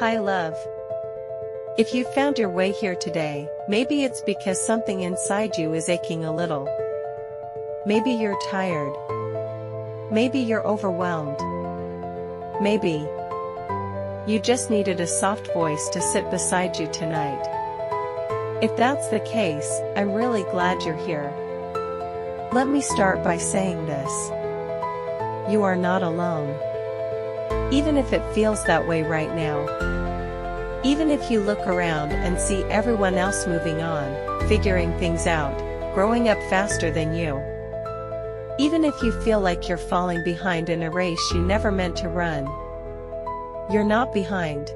Hi love. If you found your way here today, maybe it's because something inside you is aching a little. Maybe you're tired. Maybe you're overwhelmed. Maybe you just needed a soft voice to sit beside you tonight. If that's the case, I'm really glad you're here. Let me start by saying this. You are not alone. Even if it feels that way right now. Even if you look around and see everyone else moving on, figuring things out, growing up faster than you. Even if you feel like you're falling behind in a race you never meant to run. You're not behind.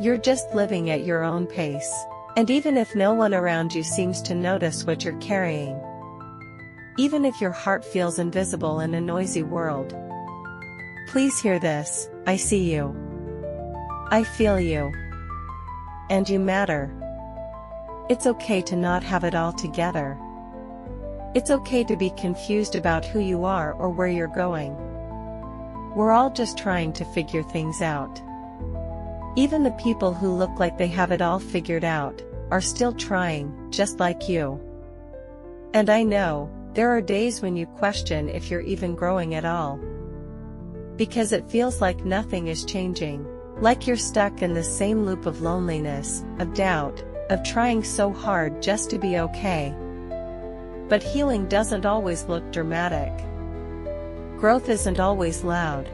You're just living at your own pace. And even if no one around you seems to notice what you're carrying. Even if your heart feels invisible in a noisy world. Please hear this, I see you. I feel you. And you matter. It's okay to not have it all together. It's okay to be confused about who you are or where you're going. We're all just trying to figure things out. Even the people who look like they have it all figured out, are still trying, just like you. And I know, there are days when you question if you're even growing at all. Because it feels like nothing is changing, like you're stuck in the same loop of loneliness, of doubt, of trying so hard just to be okay. But healing doesn't always look dramatic. Growth isn't always loud.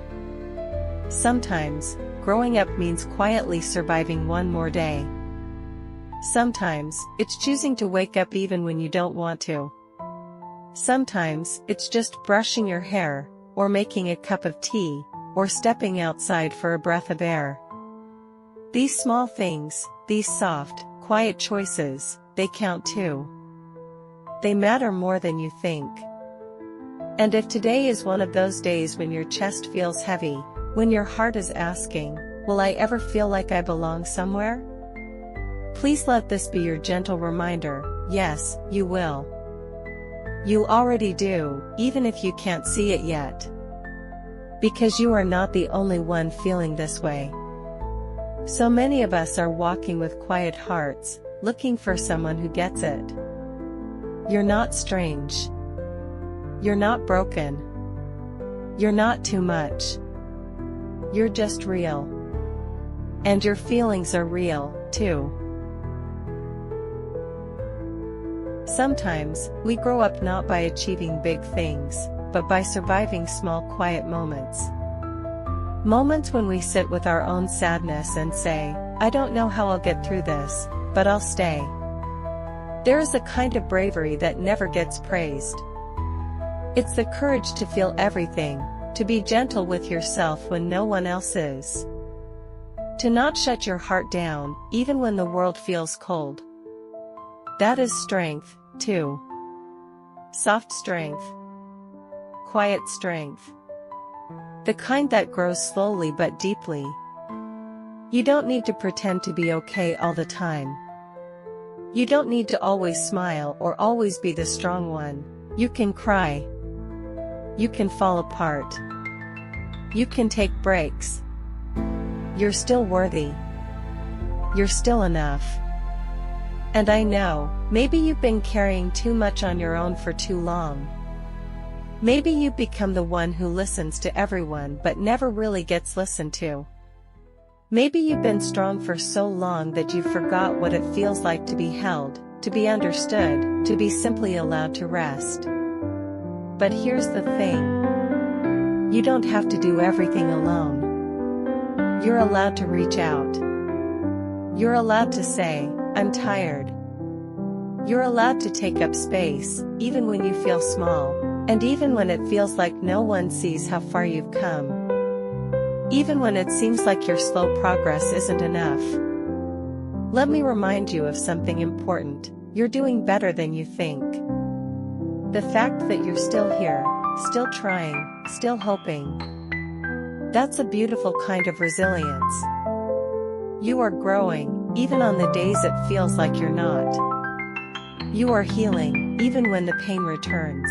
Sometimes, growing up means quietly surviving one more day. Sometimes, it's choosing to wake up even when you don't want to. Sometimes, it's just brushing your hair, or making a cup of tea, or stepping outside for a breath of air. These small things, these soft, quiet choices, they count too. They matter more than you think. And if today is one of those days when your chest feels heavy, when your heart is asking, will I ever feel like I belong somewhere? Please let this be your gentle reminder, yes, you will. You already do, even if you can't see it yet. Because you are not the only one feeling this way. So many of us are walking with quiet hearts, looking for someone who gets it. You're not strange. You're not broken. You're not too much. You're just real. And your feelings are real, too. Sometimes, we grow up not by achieving big things, but by surviving small quiet moments. Moments when we sit with our own sadness and say, I don't know how I'll get through this, but I'll stay. There is a kind of bravery that never gets praised. It's the courage to feel everything, to be gentle with yourself when no one else is. To not shut your heart down, even when the world feels cold. That is strength, too. Soft strength. Quiet strength. The kind that grows slowly but deeply. You don't need to pretend to be okay all the time. You don't need to always smile or always be the strong one. You can cry. You can fall apart. You can take breaks. You're still worthy. You're still enough. And I know, maybe you've been carrying too much on your own for too long. Maybe you've become the one who listens to everyone but never really gets listened to. Maybe you've been strong for so long that you forgot what it feels like to be held, to be understood, to be simply allowed to rest. But here's the thing. You don't have to do everything alone. You're allowed to reach out. You're allowed to say, I'm tired. You're allowed to take up space, even when you feel small, and even when it feels like no one sees how far you've come. Even when it seems like your slow progress isn't enough. Let me remind you of something important. You're doing better than you think. The fact that you're still here, still trying, still hoping. That's a beautiful kind of resilience. You are growing, even on the days it feels like you're not. You are healing, even when the pain returns.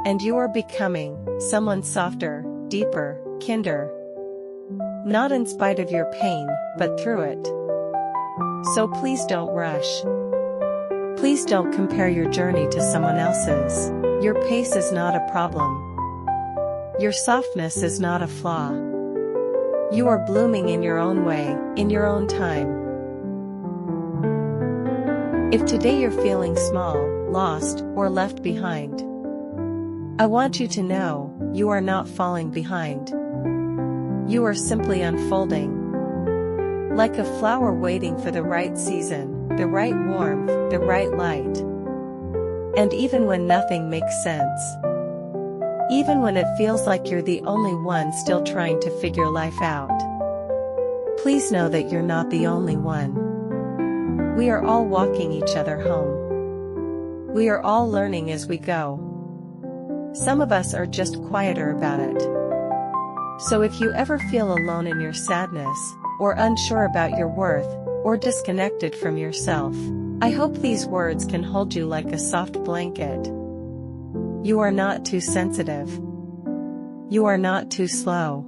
And you are becoming someone softer, deeper, kinder. Not in spite of your pain, but through it. So please don't rush. Please don't compare your journey to someone else's. Your pace is not a problem. Your softness is not a flaw. You are blooming in your own way, in your own time. If today you're feeling small, lost, or left behind, I want you to know, you are not falling behind. You are simply unfolding. Like a flower waiting for the right season, the right warmth, the right light. And even when nothing makes sense, even when it feels like you're the only one still trying to figure life out, please know that you're not the only one. We are all walking each other home. We are all learning as we go. Some of us are just quieter about it. So if you ever feel alone in your sadness, or unsure about your worth, or disconnected from yourself, I hope these words can hold you like a soft blanket. You are not too sensitive. You are not too slow.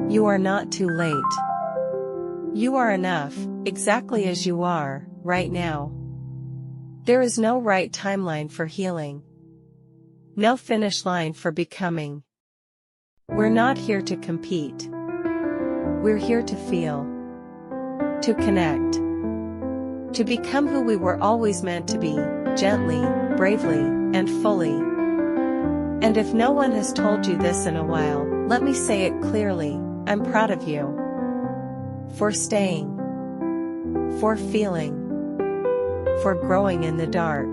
You are not too late. You are enough, exactly as you are, right now. There is no right timeline for healing. No finish line for becoming. We're not here to compete. We're here to feel. To connect. To become who we were always meant to be, gently, bravely, and fully. And if no one has told you this in a while, let me say it clearly, I'm proud of you. For staying. For feeling. For growing in the dark.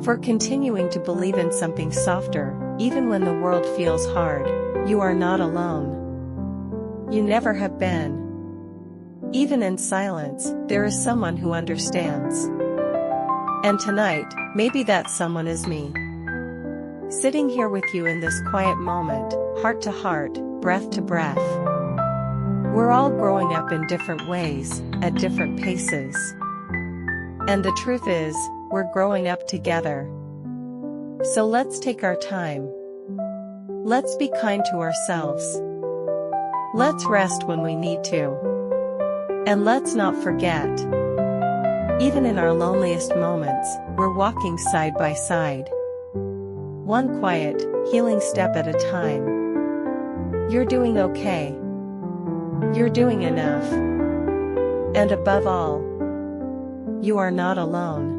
For continuing to believe in something softer, even when the world feels hard. You are not alone. You never have been. Even in silence, there is someone who understands. And tonight, maybe that someone is me. Sitting here with you in this quiet moment, heart to heart, breath to breath. We're all growing up in different ways, at different paces. And the truth is, we're growing up together. So let's take our time. Let's be kind to ourselves. Let's rest when we need to. And let's not forget. Even in our loneliest moments, we're walking side by side. One quiet, healing step at a time. You're doing okay. You're doing enough. And above all, you are not alone.